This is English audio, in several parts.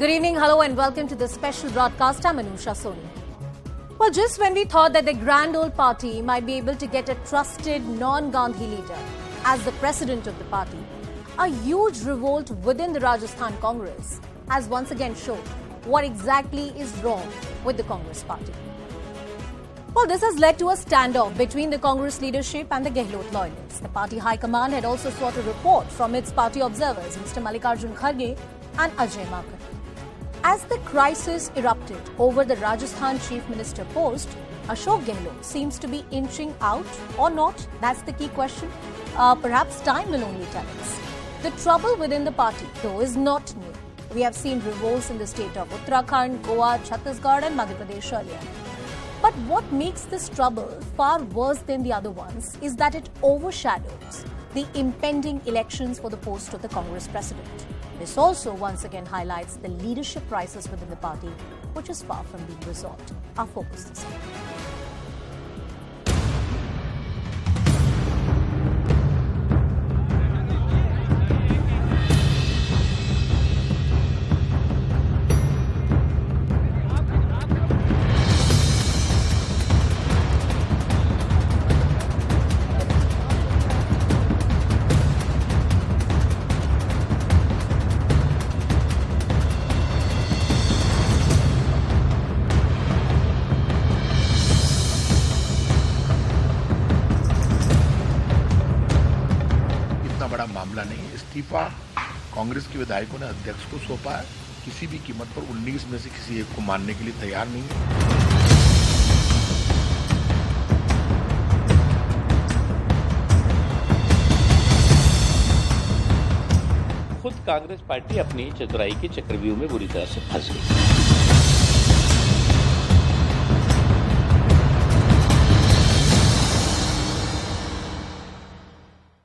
Good evening, hello and welcome to this special broadcast. I'm Anusha Soni. Well, just when we thought that the grand old party might be able to get a trusted non-Gandhi leader as the president of the party, a huge revolt within the Rajasthan Congress has once again shown what exactly is wrong with the Congress party. Well, this has led to a standoff between the Congress leadership and the Gehlot loyalists. The party high command had also sought a report from its party observers, Mr. Mallikarjun Kharge and Ajay Makar. As the crisis erupted over the Rajasthan Chief Minister post, Ashok Gehlot seems to be inching out or not. That's the key question. Perhaps time will only tell us. The trouble within the party, though, is not new. We have seen revolts in the state of Uttarakhand, Goa, Chhattisgarh and Madhya Pradesh earlier. But what makes this trouble far worse than the other ones is that it overshadows the impending elections for the post of the Congress president. This also once again highlights the leadership crisis within the party, which is far from being resolved. Our focus this week. बड़ा मामला नहीं। इस्तीफा कांग्रेस के विधायकों ने अध्यक्ष को सौंपा है। किसी भी कीमत पर 19 में से किसी एक को मानने के लिए तैयार नहीं है। खुद कांग्रेस पार्टी अपनी चतुराई के चक्रव्यूह में बुरी तरह से फंस गई।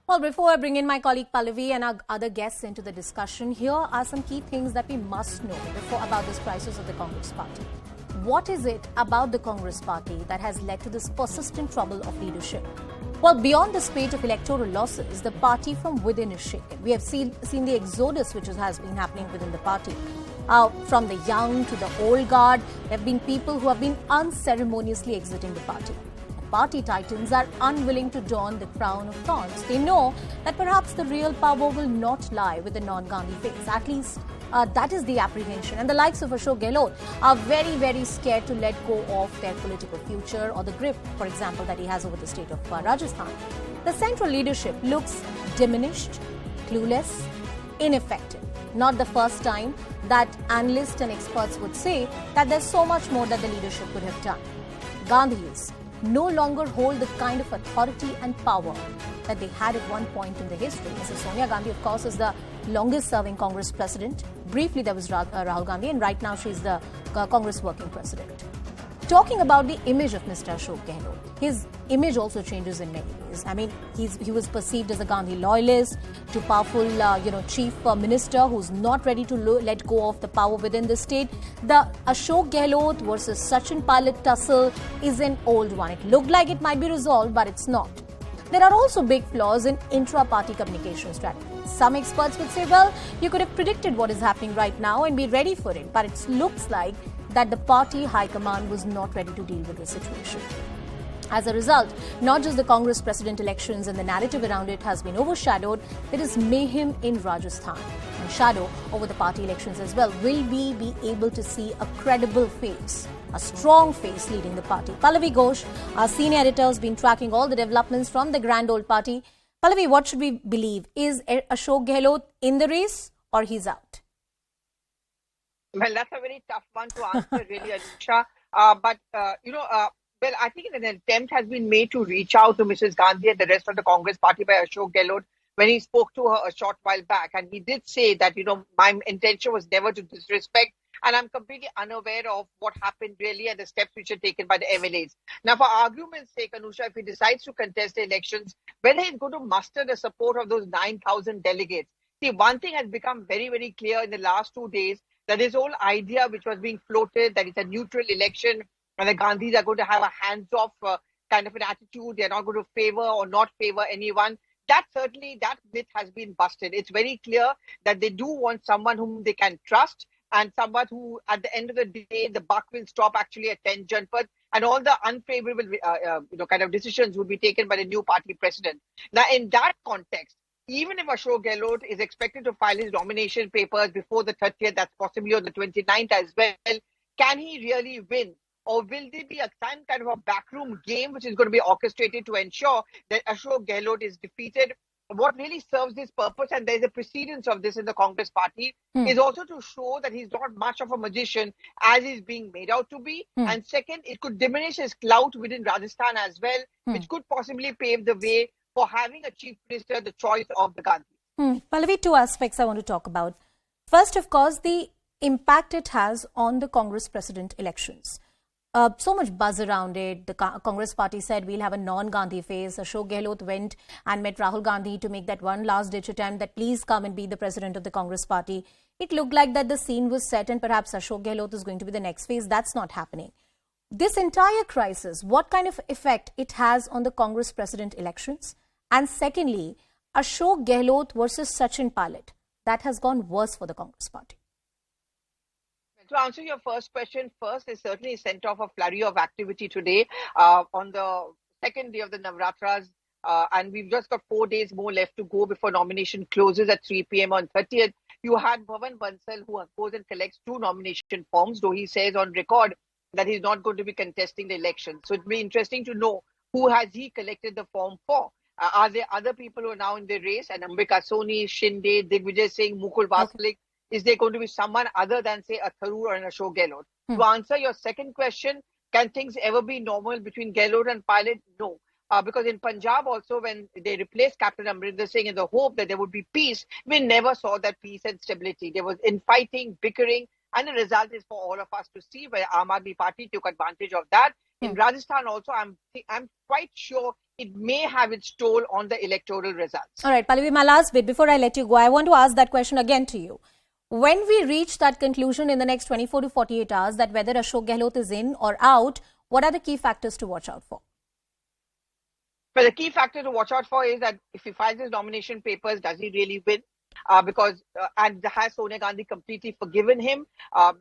Well, before I bring in my colleague Pallavi and our other guests into the discussion, here are some key things that we must know about this crisis of the Congress party. What is it about the Congress party that has led to this persistent trouble of leadership? Well, beyond the spate of electoral losses, the party from within is shaken. We have seen the exodus which has been happening within the party. From the young to the old guard, there have been people who have been unceremoniously exiting the party. Party titans are unwilling to don the crown of thorns. They know that perhaps the real power will not lie with the non-Gandhi face. At least that is the apprehension. And the likes of Ashok Gehlot are very, very scared to let go of their political future or the grip, for example, that he has over the state of Rajasthan. The central leadership looks diminished, clueless, ineffective. Not the first time that analysts and experts would say that there's so much more that the leadership could have done. Gandhis no longer hold the kind of authority and power that they had at one point in the history. Mrs. Sonia Gandhi, of course, is the longest-serving Congress president. Briefly, there was Rahul Gandhi, and right now she's the Congress working president. Talking about the image of Mr. Ashok Gehlot, his image also changes in many ways. I mean, he was perceived as a Gandhi loyalist, to powerful, chief minister who's not ready to let go of the power within the state. The Ashok Gehlot versus Sachin Pilot tussle is an old one. It looked like it might be resolved, but it's not. There are also big flaws in intra-party communication strategy. Some experts would say, well, you could have predicted what is happening right now and be ready for it. But it looks like that the party high command was not ready to deal with the situation. As a result, not just the Congress president elections and the narrative around it has been overshadowed, there is mayhem in Rajasthan and shadow over the party elections as well. Will we be able to see a credible face, a strong face leading the party? Pallavi Ghosh, our senior editor, has been tracking all the developments from the grand old party. Pallavi, what should we believe? Is Ashok Gehlot in the race or he's out? Well, that's a very tough one to answer, really, Anusha. Well, I think an attempt has been made to reach out to Mrs. Gandhi and the rest of the Congress party by Ashok Gehlot when he spoke to her a short while back. And he did say that, my intention was never to disrespect. And I'm completely unaware of what happened really and the steps which are taken by the MLAs. Now, for argument's sake, Anusha, if he decides to contest the elections, whether he's going to muster the support of those 9,000 delegates. See, one thing has become very, very clear in the last 2 days, that this whole idea which was being floated, that it's a neutral election, and the Gandhis are going to have a hands-off kind of an attitude. They're not going to favor or not favor anyone. That myth has been busted. It's very clear that they do want someone whom they can trust. and someone who, at the end of the day, the buck will stop actually at 10 Janpad, and all the unfavorable, kind of decisions would be taken by the new party president. Now, in that context, even if Ashok Gehlot is expected to file his nomination papers before the 30th, that's possibly on the 29th as well, can he really win? Or will there be some kind of a backroom game which is going to be orchestrated to ensure that Ashok Gehlot is defeated? What really serves this purpose, and there's a precedence of this in the Congress party, is also to show that he's not much of a magician as he's being made out to be. And second, it could diminish his clout within Rajasthan as well, which could possibly pave the way for having a chief minister the choice of the Gandhi. Pallavi, two aspects I want to talk about. First, of course, the impact it has on the Congress president elections. So much buzz around it. The Congress party said we'll have a non-Gandhi phase. Ashok Gehlot went and met Rahul Gandhi to make that one last-ditch attempt that please come and be the president of the Congress party. It looked like that the scene was set and perhaps Ashok Gehlot is going to be the next phase. That's not happening. This entire crisis, what kind of effect it has on the Congress president elections? And secondly, Ashok Gehlot versus Sachin Pilot. That has gone worse for the Congress party. To answer your first question, first, it certainly sent off a flurry of activity today on the second day of the Navratras. And we've just got 4 days more left to go before nomination closes at 3 p.m. on 30th. You had Bhavan Bansal, who goes and collects 2 nomination forms, though he says on record that he's not going to be contesting the election. So it'll be interesting to know who has he collected the form for. Are there other people who are now in the race? And Ambika Soni, Shinde, Digvijay Singh, Mukul Vasalik. Is there going to be someone other than, say, a Tharoor or an Ashok Gehlot? To answer your second question, can things ever be normal between Gehlot and Pilot? No. Because in Punjab also, when they replaced Captain Amrinder Singh in the hope that there would be peace, we never saw that peace and stability. There was infighting, bickering, and the result is for all of us to see where Aam Aadmi Party took advantage of that. In Rajasthan also, I'm quite sure it may have its toll on the electoral results. All right, Pallavi, my last bit before I let you go, I want to ask that question again to you. When we reach that conclusion in the next 24 to 48 hours that whether Ashok Gehlot is in or out, what are the key factors to watch out for? Well, the key factor to watch out for is that if he files his nomination papers, does he really win? And has Sonia Gandhi completely forgiven him?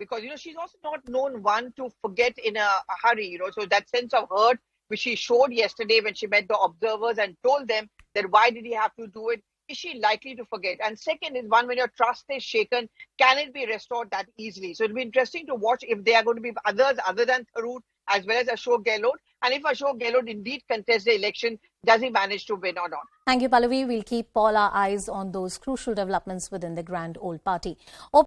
Because, she's also not known one to forget in a hurry, so that sense of hurt which she showed yesterday when she met the observers and told them that why did he have to do it? Is she likely to forget? And second is one, when your trust is shaken, can it be restored that easily? So it'll be interesting to watch if there are going to be others other than Tharoor as well as Ashok Gehlot. And if Ashok Gehlot indeed contests the election, does he manage to win or not? Thank you, Pallavi. We'll keep all our eyes on those crucial developments within the grand old party.